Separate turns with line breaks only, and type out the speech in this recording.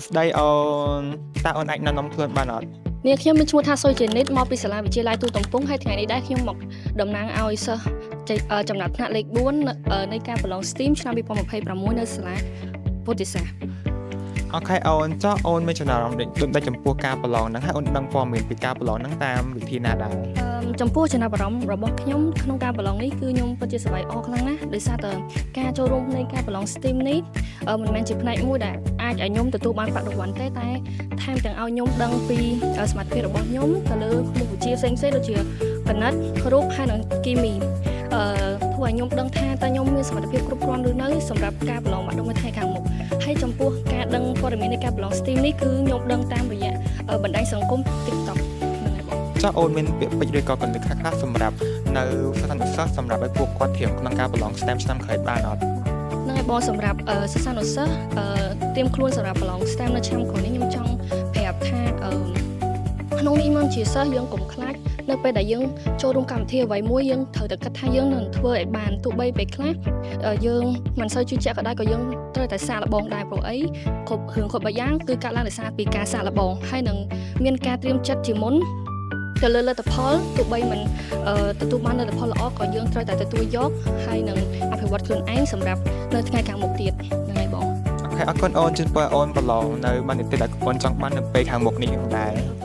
ស្ដីអូនតើអូនអាចណែនាំខ្លួនបានអត់
នាងខ្ញុំមានឈ្មោះថាសុយចេនិតមកពីសាលាវិទ្យាល័យទូទំពង់ហើយថ្ងៃនេះដែរខ្ញុំមកតំណាងឲ្យសិស្សចំណាត់ថ្នាក់លេខ4នៃការប្រឡង STEAM ឆ្នាំ2026នៅសាលាពុទ្ធិសាសន៍
អូខេអូនចុះអូនមានចំណារអារម្មណ៍ដូចចំពោះការប្រឡងហ្នឹងហើយអូនដឹងព័ត៌មានពីការប្រឡងហ្នឹងតាមវិធីណាដែរ
ចំពោះចំណាប់អារម្មណ៍របស់ខ្ញុំក្នុងការប្រឡងនេះគឺខ្ញុំពិតជាសប្បាយអរខ្លាំងណាស់ដោយសារតែការចូលរួមនៃការប្រឡង STEAM នេះមិនមែនជាផ្នែកមួយដែលអាចឲ្យខ្ញុំទទួលបានប្រាក់រង្វាន់ទេតែថែមទាំងឲ្យខ្ញុំដឹងពីសមត្ថភាពរបស់ខ្ញុំទៅលើមុខវិជ្ជាផ្សេងៗដូចជាគណិតរូបហើយនិងគីមីធ្វើឲ្យខ្ញុំដឹងថាតើខ្ញុំមានសមត្ថភាពគ្រប់គ្រាន់ឬនៅសម្រាប់ការប្រឡងបាក់ឌុបនៅថ្ងៃខាងមុខហើយចំពោះការដឹងព័ត៌មាននៃការប្រឡង STEAM នេះគឺខ្ញុំដឹងតាមរយៈបណ្ដាញសង្គម TikTok
ចុះអូនមានពាក្យពេចន៍ឬក៏កន្លឹះខ្លះៗសម្រាប់នៅសិស្សានុសិស្សសម្រាប់ឲ្យពួកគាត់ត្រៀមក្នុងការប្រឡង STEM ឆ្នាំក្រោយបានអត់
នឹងឲ្យបងសម្រាប់សិស្សានុសិស្សត្រៀមខ្លួនសម្រាប់ប្រឡង STEM នៅឆ្នាំក្រោយនេះខ្ញុំចង់ប្រាប់ថាក្នុងនាមជាសិស្សយើងកុំខ្លាចនៅពេលដែលយើងចូលរួមកម្មវិធីអ្វីមួយយើងត្រូវតែគិតថាយើងនឹងធ្វើឲ្យបានទោះបីពេលខ្លះយើងមិនសូវជឿជាក់ក៏ដោយក៏យើងត្រូវតែសាកល្បងដែរព្រោះអីគ្រប់រឿងគ្រប់យ៉ាងគឺកើតឡើងដោយសារពីការសាកល្បងហើយនឹងមានការត្រៀមចិត្តជាមុនទៅលើលទ្ធផលទោះបីមិនទទួលបានលទ្ធផលល្អក៏យើងត្រូវតែទទួលយកហើយនឹងអភិវឌ្ឍខ្លួនឯងសម្រាប់នៅថ្ងៃខាងមុខទៀតហ្នឹងហើយបង
អូខេអរគុណអូនជូនពរអូនប្រឡងនៅបាននីតិដែលអូនចង់បាននៅពេលខាងមុខនេះដែរ